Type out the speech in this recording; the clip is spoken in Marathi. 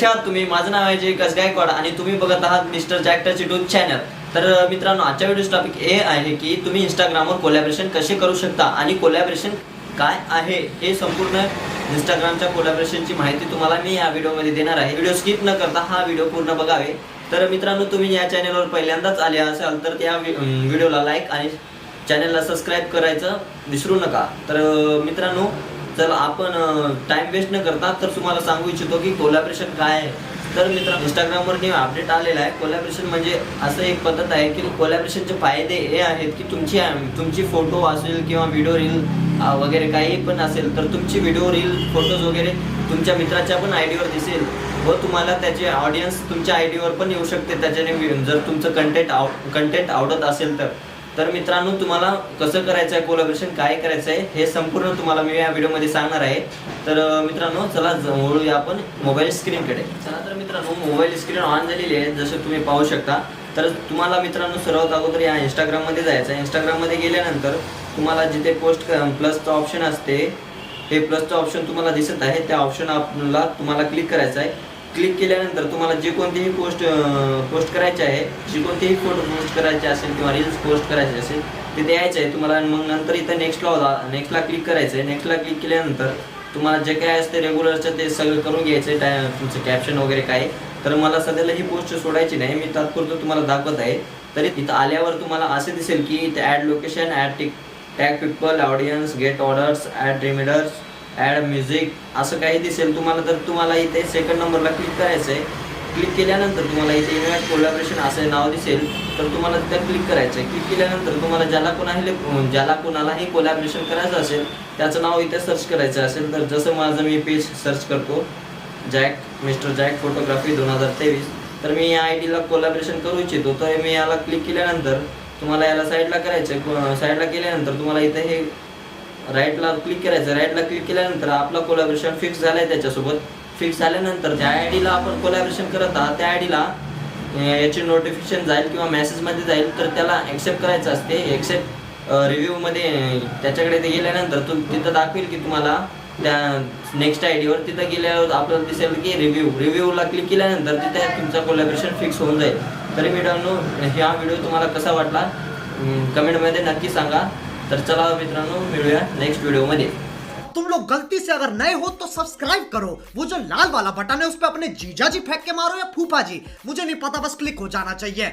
आहात तुम्ही? माझं नाव आहे जयकाश गायकवाड आणि तुम्ही बघत आहात मिस्टर जॅक्टरचे यूट्यूब चॅनल. तर मित्रांनो, आजच्या व्हिडिओ टॉपिक हे आहे की तुम्ही इंस्टाग्रामवर कोलॅबरेशन कसे करू शकता आणि कोलॅबरेशन काय आहे हे संपूर्ण इंस्टाग्रामच्या कोलॅबरेशनची माहिती तुम्हाला मी या व्हिडिओमध्ये देणार आहे. व्हिडिओ स्किप न करता हा व्हिडिओ पूर्ण बघावे. तर मित्रांनो, तुम्ही या चॅनलवर पहिल्यांदाच आले असाल तर त्या व्हिडिओला लाईक आणि चॅनलला सबस्क्राईब करायचं विसरू नका. तर मित्रांनो, चला आपण टाइम वेस्ट न करता तर तुम्हाला सांगू इच्छितो की कोलॅबरेशन काय आहे. तर मित्रांनो, इंस्टाग्रामवर न्यू अपडेट आलेला आहे. कोलॅबरेशन म्हणजे असं एक पद्धत आहे की कोलॅबरेशनचे फायदे हे आहेत की तुमची फोटो असेल किंवा व्हिडिओ रील वगैरे काही पण असेल तर तुमची व्हिडिओ रील फोटोज वगैरे तुमच्या मित्राच्या पण आयडीवर दिसेल व तुम्हाला त्याचे ऑडियन्स तुमच्या आयडीवर पण येऊ शकते. त्याच्याने जर तुमचं कंटेंट आवडत असेल तर मित्रांनो, तुम्हाला कसं करायचं आहे कोलॅबरेशन, काय करायचं आहे हे संपूर्ण तुम्हाला मी या व्हिडिओमध्ये सांगणार आहे. तर मित्रांनो, चला वळूया आपण मोबाईल स्क्रीनकडे. चला तर मित्रांनो, मोबाईल स्क्रीन ऑन झालेली आहे जसं तुम्ही पाहू शकता. तर तुम्हाला मित्रांनो सर्वात अगोदर या इंस्टाग्राममध्ये जायचं आहे. इंस्टाग्राममध्ये गेल्यानंतर तुम्हाला जिथे पोस्ट प्लसचं ऑप्शन असते, हे प्लसचं ऑप्शन तुम्हाला दिसत आहे, त्या ऑप्शनला तुम्हाला क्लिक करायचं आहे. क्लिक केल्यानंतर तुम्हाला जी कोणतीही पोस्ट करायची आहे, जी कोणतीही फोटो पोस्ट करायचे असेल किंवा रील्स पोस्ट करायचे असेल तिथे यायचं आहे तुम्हाला. मग नंतर इथं नेक्स्टला क्लिक करायचं आहे. नेक्स्टला क्लिक केल्यानंतर तुम्हाला जे काय असते रेग्युलरचं ते सगळं करून घ्यायचं आहे, तुमचं कॅप्शन वगैरे काय. तर मला सध्याला ही पोस्ट सोडायची नाही, मी तात्पुरतं तुम्हाला दाखवत आहे. तरी इथं आल्यावर तुम्हाला असे दिसेल की इथे add location, add tag people, audience, get orders, add reminders, add music असं काही दिसेल तुम्हाला. तर तुम्हाला इथे सेकंड नंबरला क्लिक करायचं आहे. क्लिक केल्यानंतर तुम्हाला इथे इन्व्हाइट कोलॅबरेशन असं नाव दिसेल, तर तुम्हाला तिथं क्लिक करायचं आहे. क्लिक केल्यानंतर तुम्हाला ज्याला कोणालाही कोलॅबरेशन करायचं असेल त्याचं नाव इथे सर्च करायचं असेल. तर जसं माझं मी पेज सर्च करतो, मिस्टर जॅक फोटोग्राफी 2023, तर मी या आयडीला कोलॅबरेशन करू इच्छितो. तर मी याला क्लिक केल्यानंतर तुम्हाला याला साईडला करायचं. साईडला केल्यानंतर तुम्हाला इथे हे राईटला क्लिक करायचं. राईटला क्लिक केल्यानंतर आपला कोलॅबरेशन फिक्स झाला आहे त्याच्यासोबत. फिक्स झाल्यानंतर ज्या आयडीला आपण कोलॅबरेशन करत आहात त्या आयडीला याची नोटिफिकेशन जाईल किंवा मेसेजमध्ये जाईल, तर त्याला ॲक्सेप्ट करायचं असते. ॲक्सेप्ट रिव्ह्यूमध्ये त्याच्याकडे ते गेल्यानंतर तिथं दाखवेल की तुम्हाला त्या नेक्स्ट आयडीवर तिथं गेल्यावर आपल्याला दिसेल की रिव्ह्यूला क्लिक केल्यानंतर तिथे तुमचा कोलॅबरेशन फिक्स होऊन जाईल. तरी मित्रांनो, हा व्हिडिओ तुम्हाला कसा वाटला कमेंटमध्ये नक्की सांगा. तर चला मित्रांनो, मिळूया नेक्स्ट वीडियो में। तुम लोग गलती से अगर नए हो तो सब्सक्राइब करो, वो जो लाल वाला बटन है उस पे अपने जीजा जी फेंक के मारो या फूफा जी, मुझे नहीं पता, बस क्लिक हो जाना चाहिए।